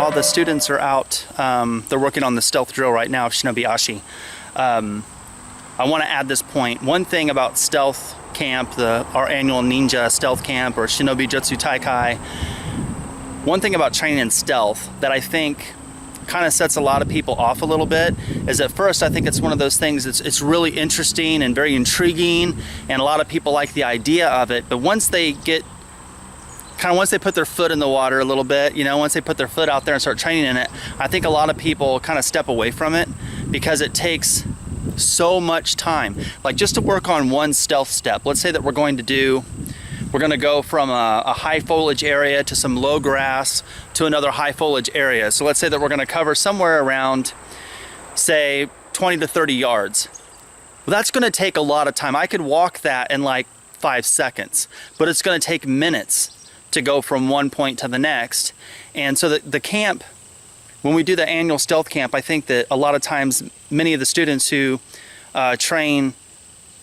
while the students are out, they're working on the stealth drill right now of Shinobi Ashi. I want to add this point. One thing about stealth camp, our annual ninja stealth camp or Shinobi Jutsu Taikai, one thing about training in stealth that I think kind of sets a lot of people off a little bit is, at first I think it's one of those things it's really interesting and very intriguing, and a lot of people like the idea of it, but once they put their foot in the water a little bit, once they put their foot out there and start training in it, I think a lot of people kind of step away from it because it takes so much time. Like, just to work on one stealth step, let's say that we're going to go from a high foliage area to some low grass to another high foliage area. So let's say that we're going to cover somewhere around, say, 20 to 30 yards. Well, that's going to take a lot of time. I could walk that in like 5 seconds, but it's going to take minutes to go from one point to the next. And so the camp, when we do the annual stealth camp, I think that a lot of times many of the students who train,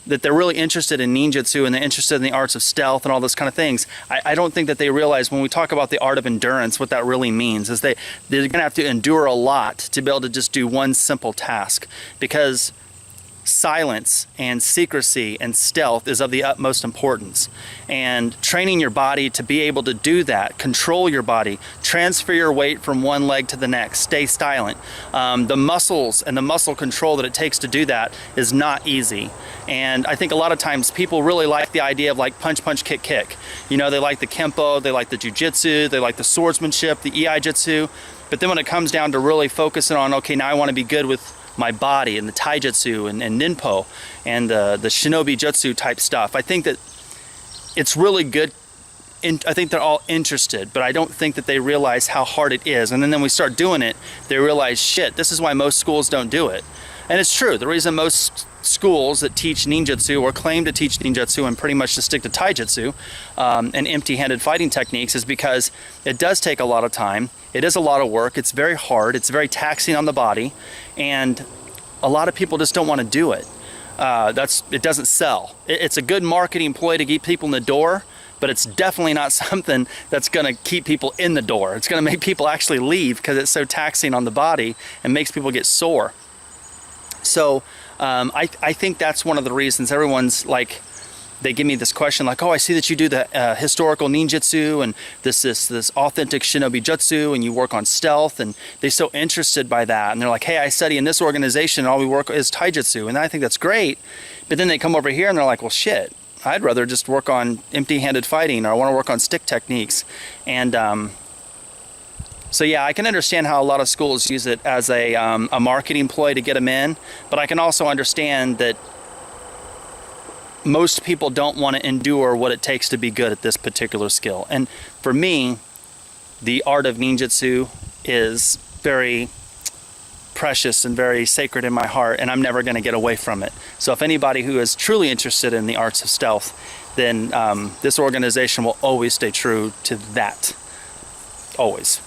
that they're really interested in ninjutsu and they're interested in the arts of stealth and all those kind of things. I don't think that they realize when we talk about the art of endurance, what that really means is they're gonna have to endure a lot to be able to just do one simple task, because silence and secrecy and stealth is of the utmost importance. And training your body to be able to do that, control your body, transfer your weight from one leg to the next, stay silent. The muscles and the muscle control that it takes to do that is not easy. And I think a lot of times people really like the idea of like punch, punch, kick, kick. They like the Kempo, they like the Jujitsu, they like the swordsmanship, the Iaijutsu. But then when it comes down to really focusing on, okay, now I want to be good with my body and the Taijutsu and Ninpo and the Shinobi Jutsu type stuff, I think that it's really good. I think they're all interested, but I don't think that they realize how hard it is. And then when we start doing it, they realize, shit, this is why most schools don't do it. And it's true. The reason most schools that teach ninjutsu or claim to teach ninjutsu and pretty much to stick to taijutsu and empty-handed fighting techniques is because it does take a lot of time. It is a lot of work. It's very hard. It's very taxing on the body. And a lot of people just don't want to do it. It doesn't sell. It's a good marketing ploy to keep people in the door, but it's definitely not something that's going to keep people in the door. It's going to make people actually leave because it's so taxing on the body and makes people get sore. So I think that's one of the reasons everyone's like, they give me this question like, oh, I see that you do the historical ninjutsu and this authentic shinobi jutsu and you work on stealth, and they're so interested by that. And they're like, hey, I study in this organization and all we work is taijutsu. And I think that's great. But then they come over here and they're like, well, shit, I'd rather just work on empty-handed fighting, or I want to work on stick techniques. And so yeah, I can understand how a lot of schools use it as a marketing ploy to get them in, but I can also understand that most people don't want to endure what it takes to be good at this particular skill. And for me, the art of ninjutsu is very precious and very sacred in my heart, and I'm never going to get away from it. So if anybody who is truly interested in the arts of stealth, then this organization will always stay true to that. Always.